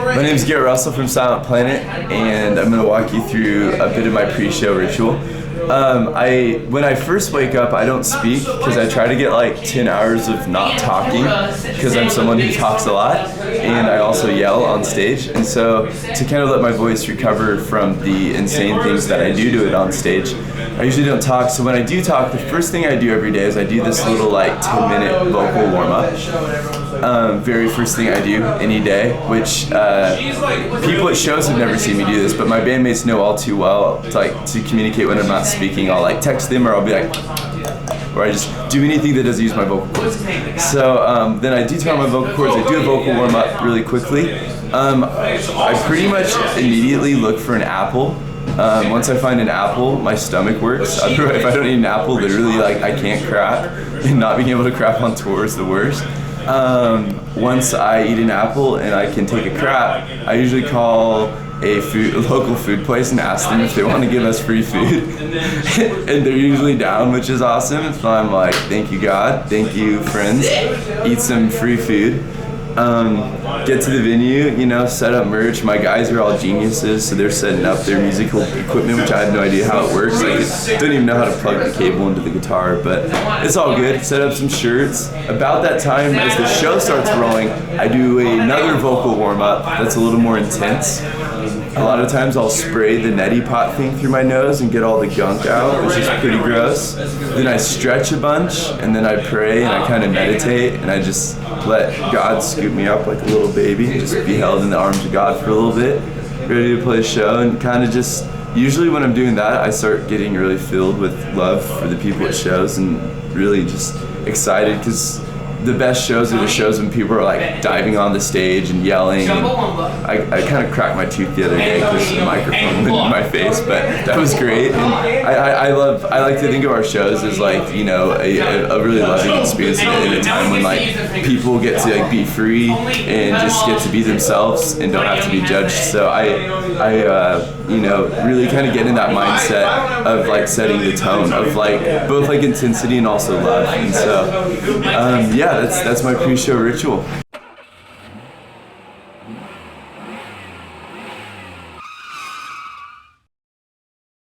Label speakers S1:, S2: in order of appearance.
S1: My name is Garrett Russell from Silent Planet, and I'm going to walk you through a bit of my pre-show ritual. When I first wake up, I don't speak because I try to get like 10 hours of not talking because I'm someone who talks a lot, and I also yell on stage. And so to kind of let my voice recover from the insane things that I do to it on stage, I usually don't talk. So when I do talk, the first thing I do every day is I do this little like 10-minute vocal warm-up. Very first thing I do any day, which people at shows have never seen me do this, but my bandmates know all too well. To communicate when I'm not speaking, I'll like text them, or I'll be like, or I just do anything that doesn't use my vocal cords. So then I do turn on my vocal cords. I do a vocal warm up really quickly. I pretty much immediately look for an apple. Once I find an apple, my stomach works. If I don't eat an apple, literally like I can't crap, and not being able to crap on tour is the worst. Once I eat an apple and I can take a crap, I usually call a local food place and ask them if they want to give us free food. And they're usually down, which is awesome. So I'm like, thank you God, thank you friends, eat some free food. Get to the venue, you know, set up merch. My guys are all geniuses, so they're setting up their musical equipment, which I have no idea how it works. I don't even know how to plug the cable into the guitar, but it's all good. Set up some shirts. About that time, as the show starts rolling, I do another vocal warm-up that's a little more intense. A lot of times I'll spray the neti pot thing through my nose and get all the gunk out, which is pretty gross. Then I stretch a bunch, and then I pray, and I kind of meditate, and I just let God scoop me up like a little baby, just be held in the arms of God for a little bit, ready to play a show, and kind of just, usually when I'm doing that, I start getting really filled with love for the people at shows and really just excited, because the best shows are the shows when people are like diving on the stage and yelling. And I kind of cracked my tooth the other day because the microphone went in my face, but that was great. And I like to think of our shows as like, you know, a really loving experience in a time when like people get to like be free and just get to be themselves and don't have to be judged. So I you know, really kind of get in that mindset of like setting the tone of like both like intensity and also love. And so yeah, that's my pre-show ritual.